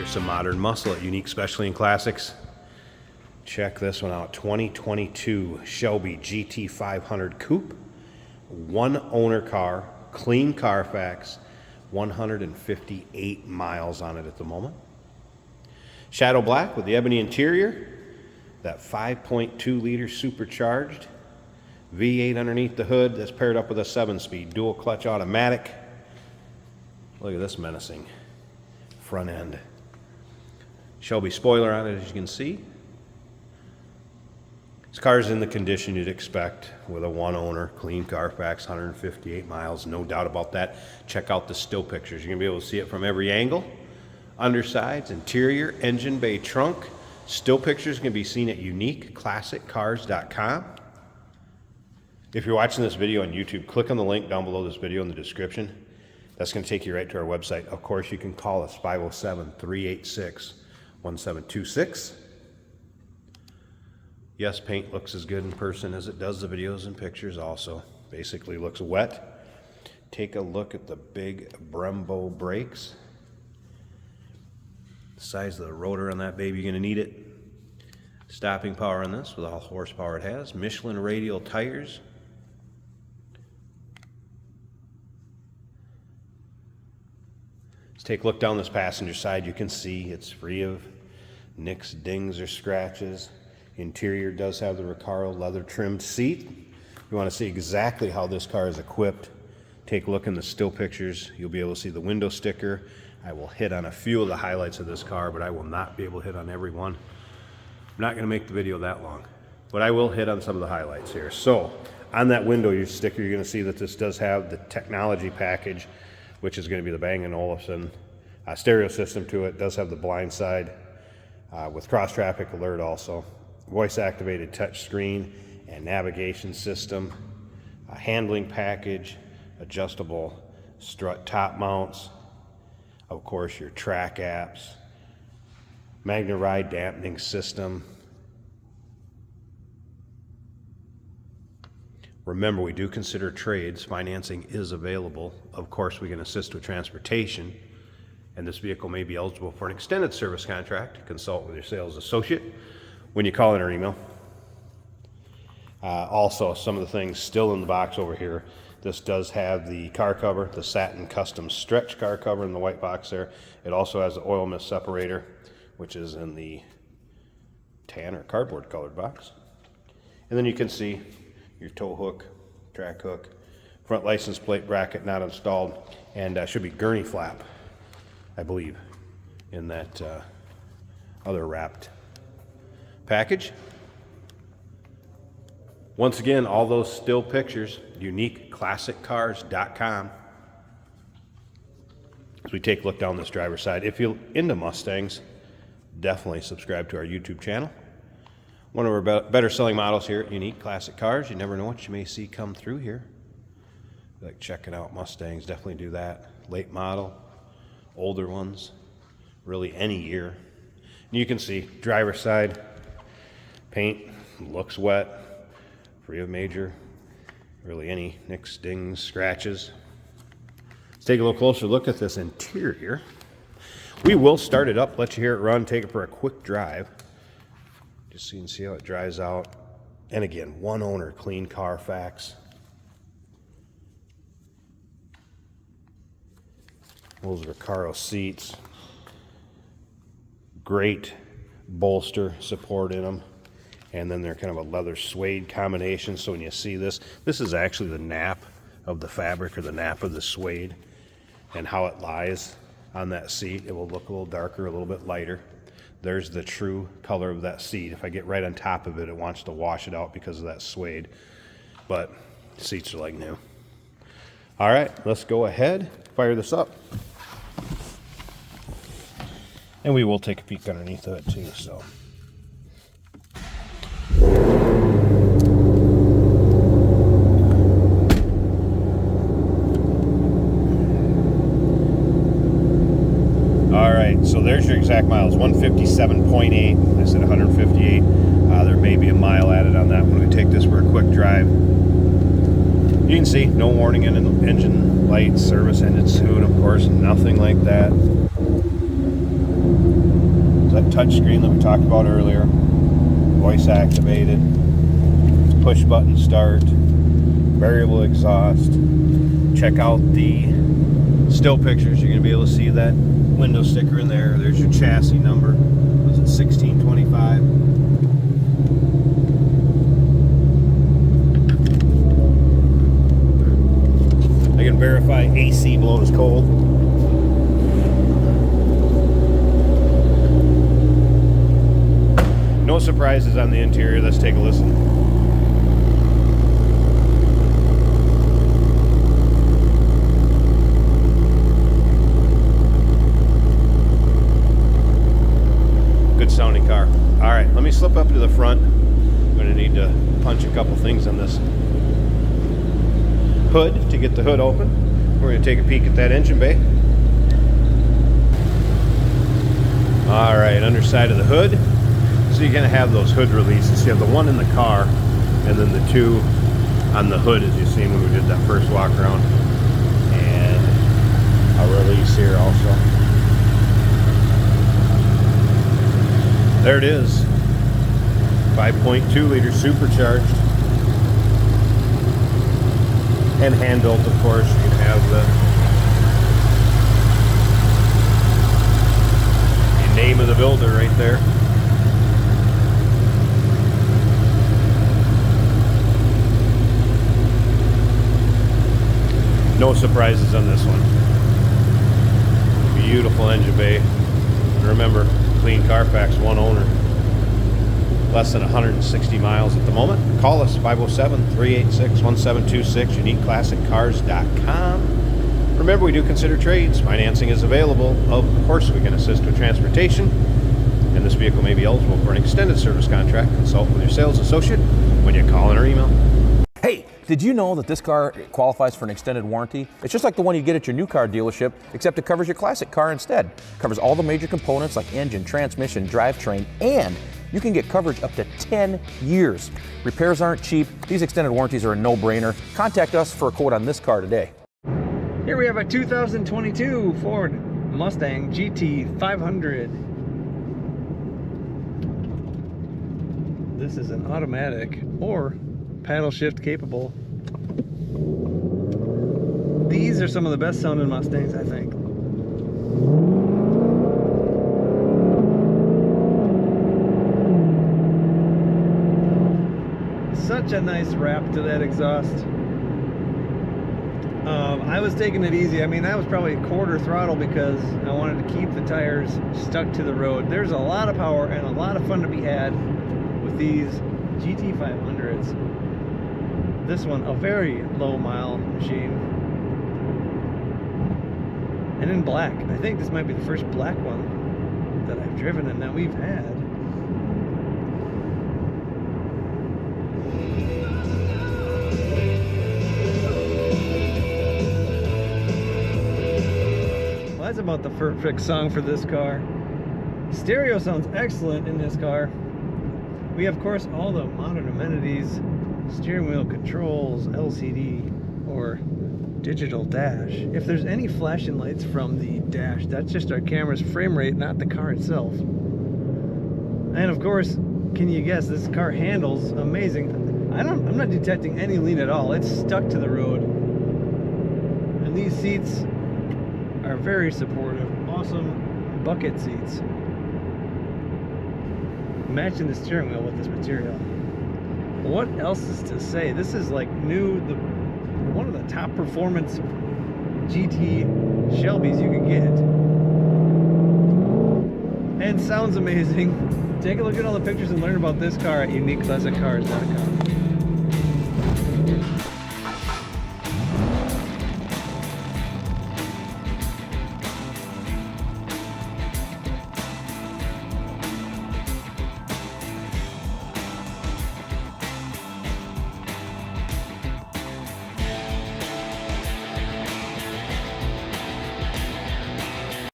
Here's some modern muscle at Unique Specialty and Classics. Check this one out. 2022 Shelby GT500 Coupe. One owner car, clean Carfax, 158 miles on it at the moment. Shadow black with the ebony interior. That 5.2 liter supercharged V8 underneath the hood that's paired up with a 7-speed dual clutch automatic. Look at this menacing front end. Shelby spoiler on it, as you can see. This car is in the condition you'd expect with a one owner, clean Carfax, 158 miles, no doubt about that. Check out the still pictures. You're gonna be able to see it from every angle. Undersides, interior, engine bay, trunk. Still pictures can be seen at uniqueclassiccars.com. If you're watching this video on YouTube, click on the link down below this video in the description. That's going to take you right to our website. Of course, you can call us 507-386-1726. Yes, paint looks as good in person as it does the videos and pictures also. Basically looks wet. Take a look at the big Brembo brakes. The size of the rotor on that baby, you're going to need it. Stopping power on this with all the horsepower it has. Michelin radial tires. Let's take a look down this passenger side. You can see it's free of nicks, dings, or scratches. Interior does have the Recaro leather trimmed seat. If you want to see exactly how this car is equipped, take a look in the still pictures. You'll be able to see the window sticker. I will hit on a few of the highlights of this car, but I will not be able to hit on every one. I'm not going to make the video that long, but I will hit on some of the highlights here. So on that window sticker, you're going to see that this does have the technology package, which is going to be the Bang & Olufsen stereo system to it. It does have the blind side with cross traffic alert also. Voice activated touch screen and navigation system. A handling package, adjustable strut top mounts. Of course, your track apps, Magna Ride dampening system. Remember, we do consider trades. Financing is available. Of course, we can assist with transportation, and this vehicle may be eligible for an extended service contract. Consult with your sales associate when you call in or email. Also, some of the things still in the box over here. This does have the car cover, the satin custom stretch car cover in the white box there. It also has the oil mist separator, which is in the tan or cardboard colored box. And then you can see your tow hook, track hook, front license plate bracket not installed, and should be gurney flap, I believe, in that other wrapped package. Once again, all those still pictures, uniqueclassiccars.com. As we take a look down this driver's side, if you're into Mustangs, definitely subscribe to our YouTube channel. One of our better selling models here at Unique Classic Cars. You never know what you may see come through here. If you like checking out Mustangs, definitely do that. Late model, older ones, really any year. And you can see driver's side, paint looks wet. Free of major, really any nicks, dings, scratches. Let's take a little closer look at this interior. We will start it up, let you hear it run, take it for a quick drive, just so you can see how it dries out. And again, one owner, clean Carfax. Those Recaro seats. Great bolster support in them. And then they're kind of a leather suede combination. So when you see this, this is actually the nap of the fabric or the nap of the suede, and how it lies on that seat. It will look a little darker, a little bit lighter. There's the true color of that seat. If I get right on top of it, it wants to wash it out because of that suede. But the seats are like new. All right, let's go ahead, fire this up. And we will take a peek underneath of it too, so. So there's your exact miles, 157.8. I said 158. There may be a mile added on that when we take this for a quick drive. You can see no warning in engine light, service ended soon, of course, nothing like that. that touch screen that we talked about earlier, voice activated, push button start, variable exhaust. Check out the still pictures. You're going to be able to see that window sticker in there. There's your chassis number. Was it 1625? I can verify AC blows cold. No surprises on the interior. Let's take a listen. Good sounding car. All right, let me slip up to the front. I'm going to need to punch a couple things on this hood to get the hood open. We're going to take a peek at that engine bay. All right, underside of the hood. So you're going to have those hood releases. You have the one in the car and then the two on the hood, as you've seen when we did that first walk around. And a release here also. There it is. 5.2 liter supercharged. And hand built, of course. You can have the name of the builder right there. No surprises on this one. Beautiful engine bay. And remember, clean Carfax, one owner. Less than 160 miles at the moment. Call us 507-386-1726, uniqueclassiccars.com. Remember, we do consider trades. Financing is available. Of course, we can assist with transportation. And this vehicle may be eligible for an extended service contract. Consult with your sales associate when you call in or email. Hey, did you know that this car qualifies for an extended warranty? It's just like the one you get at your new car dealership, except it covers your classic car instead. It covers all the major components like engine, transmission, drivetrain, and you can get coverage up to 10 years. Repairs aren't cheap. These extended warranties are a no-brainer. Contact us for a quote on this car today. Here we have a 2022 Ford Mustang GT500. This is an automatic or paddle shift capable. These are some of the best sounding Mustangs, I think. Such a nice wrap to that exhaust. I was taking it easy. I mean, that was probably quarter throttle because I wanted to keep the tires stuck to the road. There's a lot of power and a lot of fun to be had with these GT500s. This one, a very low mile machine. And in black. I think this might be the first black one that I've driven and that we've had. Well, that's about the perfect song for this car. Stereo sounds excellent in this car. We have, of course, all the modern amenities. Steering wheel controls, LCD, or digital dash. If there's any flashing lights from the dash, that's just our camera's frame rate, not the car itself. And of course, can you guess, this car handles amazing. I'm not detecting any lean at all. It's stuck to the road. And these seats are very supportive. Awesome bucket seats. Matching the steering wheel with this material. What else is to say? This is like new, one of the top performance GT Shelbys you can get. And sounds amazing. Take a look at all the pictures and learn about this car at uniqueclassiccars.com.